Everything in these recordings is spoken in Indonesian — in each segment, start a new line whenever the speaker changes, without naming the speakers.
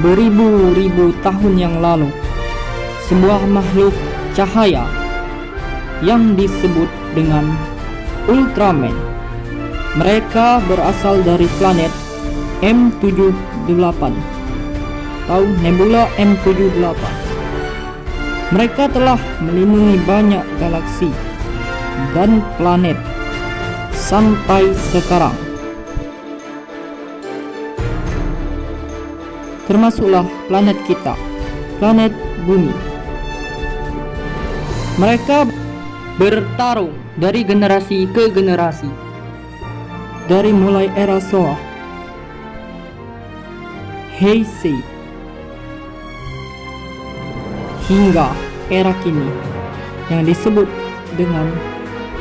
beribu-ribu tahun yang lalu, sebuah makhluk cahaya yang disebut dengan Ultraman. Mereka berasal dari planet M78 atau nebula M78. Mereka telah melindungi banyak galaksi dan planet sampai sekarang, termasuklah planet kita, planet Bumi. Mereka bertarung dari generasi ke generasi, dari mulai era Showa, Heisei, hingga era kini yang disebut dengan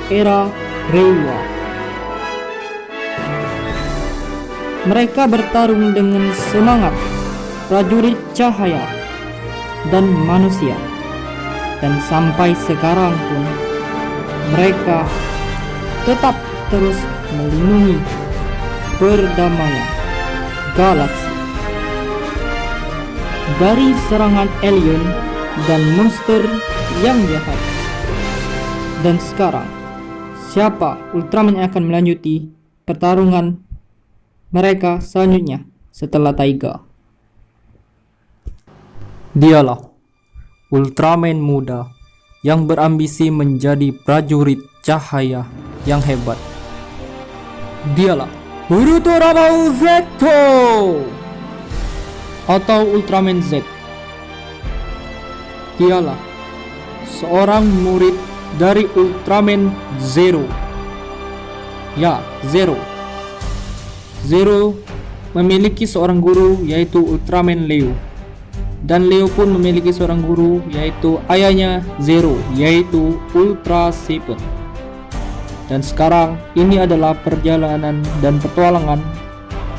era Reiwa. Mereka bertarung dengan semangat prajurit cahaya dan manusia, dan sampai sekarang pun mereka tetap terus melindungi perdamaian galaksi dari serangan alien dan monster yang jahat. Dan sekarang, siapa Ultraman yang akan melanjuti pertarungan mereka selanjutnya setelah Taiga? Dialah Ultraman muda yang berambisi menjadi prajurit cahaya yang hebat. Dialah Ultraman Z atau Ultraman Z. Dialah seorang murid dari Ultraman Zero. Ya, Zero. Zero memiliki seorang guru, yaitu Ultraman Leo. Dan Leo pun memiliki seorang guru, yaitu ayahnya Zero, yaitu Ultra Seven. Dan sekarang ini adalah perjalanan dan petualangan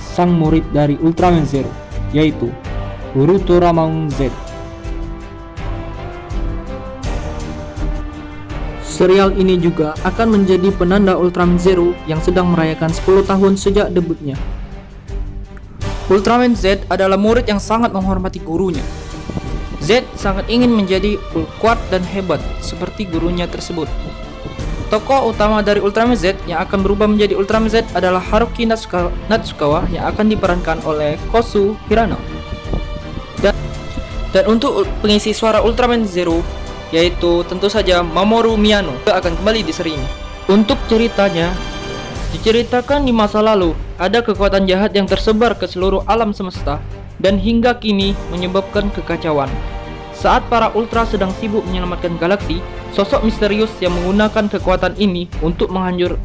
sang murid dari Ultraman Zero, yaitu Ultraman Z. Serial ini juga akan menjadi penanda Ultraman Zero yang sedang merayakan 10 tahun sejak debutnya. Ultraman Z adalah murid yang sangat menghormati gurunya. Z sangat ingin menjadi kuat dan hebat seperti gurunya tersebut. Tokoh utama dari Ultraman Z yang akan berubah menjadi Ultraman Z adalah Haruki Natsukawa yang akan diperankan oleh Kosu Hirano. Dan untuk pengisi suara Ultraman Zero, yaitu tentu saja Mamoru Miyano, akan kembali di seri ini. Untuk ceritanya, diceritakan di masa lalu ada kekuatan jahat yang tersebar ke seluruh alam semesta dan hingga kini menyebabkan kekacauan. Saat para Ultra sedang sibuk menyelamatkan galaksi, sosok misterius yang menggunakan kekuatan ini untuk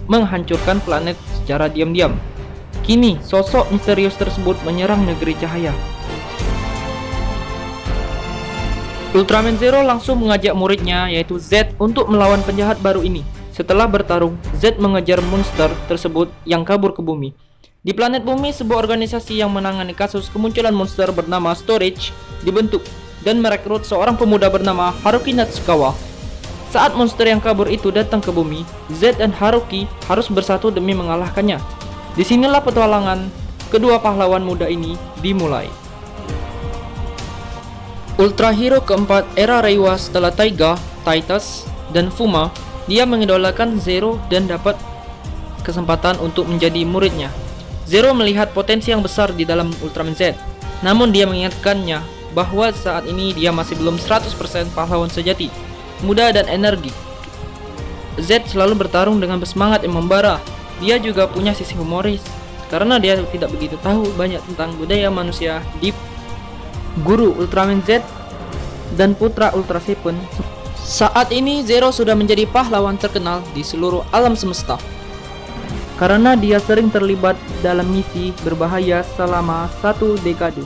menghancurkan planet secara diam-diam. Kini sosok misterius tersebut menyerang negeri cahaya. Ultraman Zero langsung mengajak muridnya, yaitu Z, untuk melawan penjahat baru ini. Setelah bertarung, Z mengejar monster tersebut yang kabur ke bumi. Di planet bumi, sebuah organisasi yang menangani kasus kemunculan monster bernama Storage dibentuk dan merekrut seorang pemuda bernama Haruki Natsukawa. Saat monster yang kabur itu datang ke bumi, Z dan Haruki harus bersatu demi mengalahkannya. Disinilah petualangan kedua pahlawan muda ini dimulai. Ultra hero keempat era Reiwa setelah Taiga, Titus, dan Fuma, dia mengidolakan Zero dan dapat kesempatan untuk menjadi muridnya. Zero melihat potensi yang besar di dalam Ultraman Z, namun dia mengingatkannya bahwa saat ini dia masih belum 100% pahlawan sejati, muda dan energi. Z selalu bertarung dengan bersemangat yang membara. Dia juga punya sisi humoris karena dia tidak begitu tahu banyak tentang budaya manusia di guru Ultraman Z dan putra Ultra Seven. Saat ini Zero sudah menjadi pahlawan terkenal di seluruh alam semesta karena dia sering terlibat dalam misi berbahaya selama 1 dekade.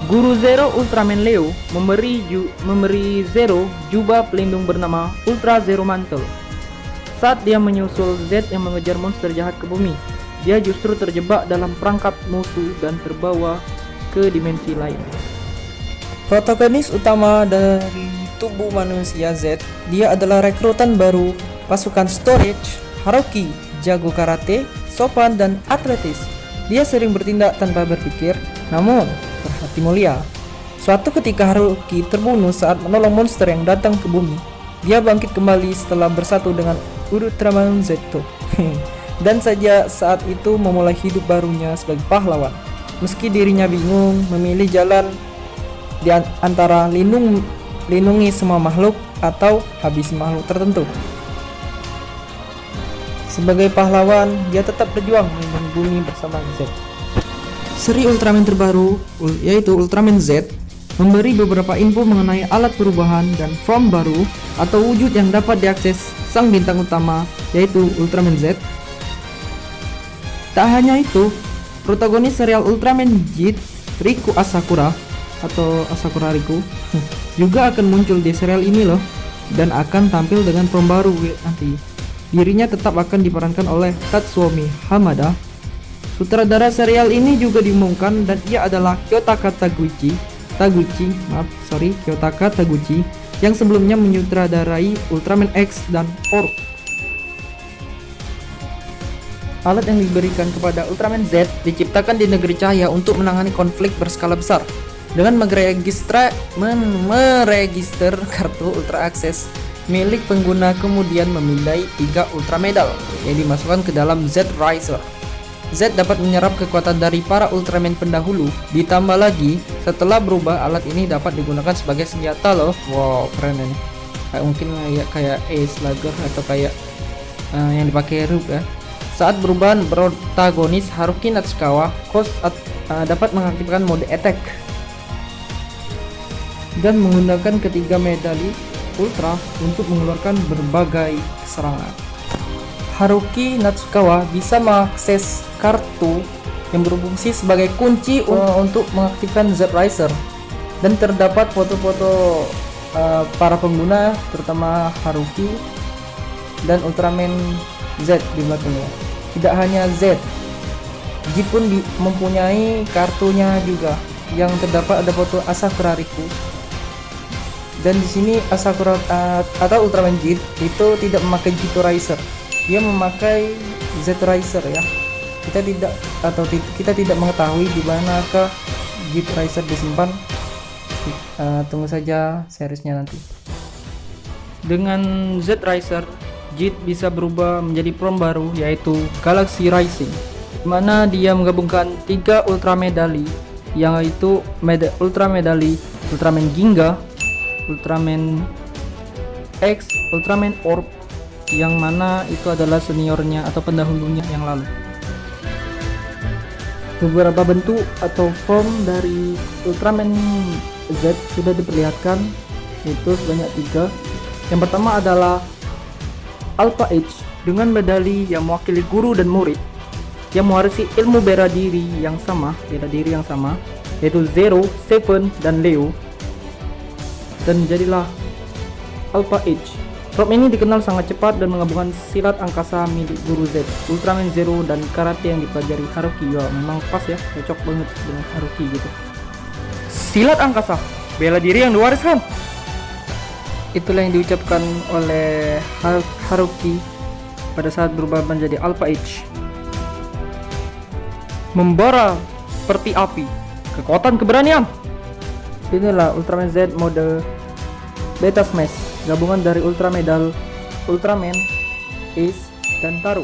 Guru Zero, Ultraman Leo, memberi Zero jubah pelindung bernama Ultra Zero Mantle. Saat dia menyusul Z yang mengejar monster jahat ke bumi, dia justru terjebak dalam perangkap musuh dan terbawa ke dimensi lain. Protagonis utama dari tubuh manusia Z, dia adalah rekrutan baru pasukan Storage. Haruki jago karate, sopan dan atletis. Dia sering bertindak tanpa berpikir, namun hati mulia. Suatu ketika Haruki terbunuh saat menolong monster yang datang ke bumi. Dia bangkit kembali setelah bersatu dengan Ultraman Zeto. Dan saja saat itu memulai hidup barunya sebagai pahlawan. Meski dirinya bingung memilih jalan di antara lindungi semua makhluk atau habisi makhluk tertentu. Sebagai pahlawan, dia tetap berjuang melindungi bumi bersama Z. Seri Ultraman terbaru, yaitu Ultraman Z, memberi beberapa info mengenai alat perubahan dan form baru atau wujud yang dapat diakses sang bintang utama, yaitu Ultraman Z. Tak hanya itu, protagonis serial Ultraman Z, Riku Asakura atau Asakura Riku, juga akan muncul di serial ini loh, dan akan tampil dengan form baru nanti. Dirinya tetap akan diperankan oleh Tatsuomi Hamada. Sutradara serial ini juga diumumkan dan ia adalah Kiyotaka Taguchi yang sebelumnya menyutradarai Ultraman X dan Orb. Alat yang diberikan kepada Ultraman Z diciptakan di negeri cahaya untuk menangani konflik berskala besar. Dengan meregister kartu Ultra Access milik pengguna, kemudian memindai 3 Ultra Medal yang dimasukkan ke dalam Z Riser. Z dapat menyerap kekuatan dari para Ultraman pendahulu. Ditambah lagi, setelah berubah, alat ini dapat digunakan sebagai senjata loh. Wow, keren ini. Mungkin kayak Ace Slugger atau kayak yang dipakai Ryuk ya. Saat berubah, protagonis Haruki Natsukawa dapat mengaktifkan mode attack dan menggunakan ketiga medali Ultra untuk mengeluarkan berbagai serangan. Haruki Natsukawa bisa mengakses kartu yang berfungsi sebagai kunci untuk mengaktifkan Z Riser, dan terdapat foto-foto para pengguna terutama Haruki dan Ultraman Z di belakangnya. Tidak hanya Z, Jit pun mempunyai kartunya juga, yang terdapat ada foto Asakura Riku. Dan di sini Asakura atau Ultraman Jit itu tidak memakai Jito Riser. Dia memakai Z Riser ya. Kita tidak mengetahui di manakah Jit Riser disimpan. Tunggu saja seriesnya nanti. Dengan Z Riser, Jit bisa berubah menjadi form baru, yaitu Galaxy Rising, di mana dia menggabungkan 3 Ultra Medali, yaitu Ultra Medali Ultraman Ginga, Ultraman X, Ultraman Orb, yang mana itu adalah seniornya atau pendahulunya yang lalu. Beberapa bentuk atau form dari Ultraman Z sudah diperlihatkan, yaitu sebanyak 3. Yang pertama adalah Alpha Age dengan medali yang mewakili guru dan murid yang mewarisi ilmu bela diri yang sama, yaitu Zero, Seven, dan Leo, dan jadilah Alpha Age. Form ini dikenal sangat cepat dan menggabungkan silat angkasa milik guru Z, Ultraman Zero, dan karate yang dipelajari Haruki. Ya, memang pas ya, cocok banget dengan Haruki gitu. Silat angkasa, bela diri yang diwariskan. Itulah yang diucapkan oleh Haruki pada saat berubah menjadi Alpha Age. Membara seperti api, kekuatan keberanian. Inilah Ultraman Z mode Beta Smash, gabungan dari Ultra Medal, Ultraman, Ace, dan Taro.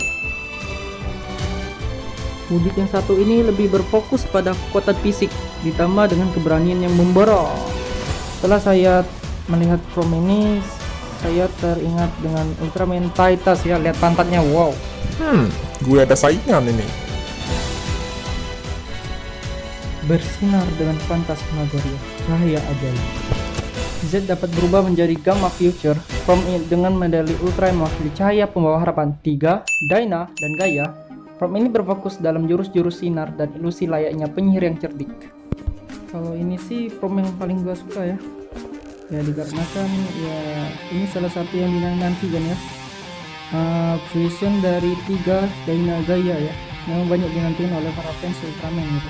Wujud yang satu ini lebih berfokus pada kekuatan fisik ditambah dengan keberanian yang membara. Setelah saya melihat form ini, saya teringat dengan Ultraman Titus ya, lihat pantatnya, wow.
Gue ada saingan ini.
Bersinar dengan pantas Nagoria, cahaya ajaib. Z dapat berubah menjadi Gamma Future, form dengan medali Ultra yang mewakili cahaya pembawa harapan 3, Dyna, dan Gaia. Form ini berfokus dalam jurus-jurus sinar dan ilusi layaknya penyihir yang cerdik. Kalau ini sih form yang paling gua suka ya. Ya dikarenakan ya ini salah satu yang dinantikan ya. Fusion dari 3 Dyna Gaia ya. Memang banyak dinantikan oleh para fans Ultraman gitu.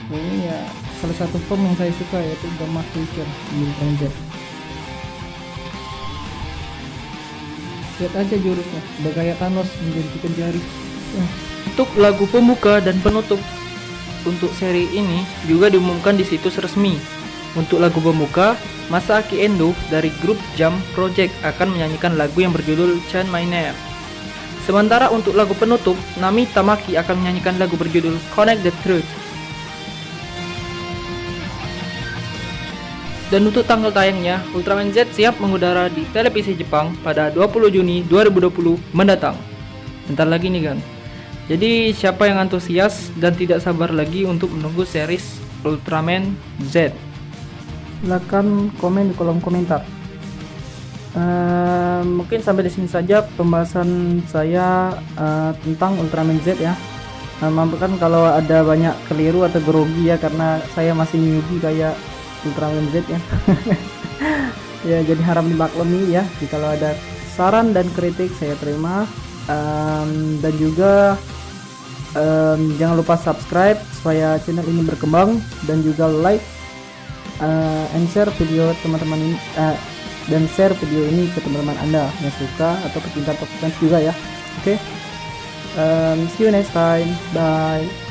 Ini ya salah satu form yang saya suka, yaitu Gamma Future di Ultraman Z. Lihat aja jurusnya, bergaya Thanos menjentikan jari. Untuk lagu pembuka dan penutup, untuk seri ini juga diumumkan di situs resmi. Untuk lagu pembuka, Masaaki Endo dari grup Jump Project akan menyanyikan lagu yang berjudul Chant My Name. Sementara untuk lagu penutup, Nami Tamaki akan menyanyikan lagu berjudul Connect the Truth. Dan untuk tanggal tayangnya, Ultraman Z siap mengudara di televisi Jepang pada 20 Juni 2020 mendatang. Bentar lagi nih kan. Jadi siapa yang antusias dan tidak sabar lagi untuk menunggu series Ultraman Z? Silahkan komen di kolom komentar. Mungkin sampai di sini saja pembahasan saya tentang Ultraman Z ya. Maafkan kalau ada banyak keliru atau grogi ya, karena saya masih newbie kayak Ultraman Z ya. Ya, jadi harap dimaklumi ya. Jika ada saran dan kritik saya terima. Dan juga jangan lupa subscribe supaya channel ini berkembang, dan juga like and share video teman-teman ini, dan share video ini ke teman-teman Anda yang suka atau pecinta Top Fans juga ya. Oke. See you next time. Bye.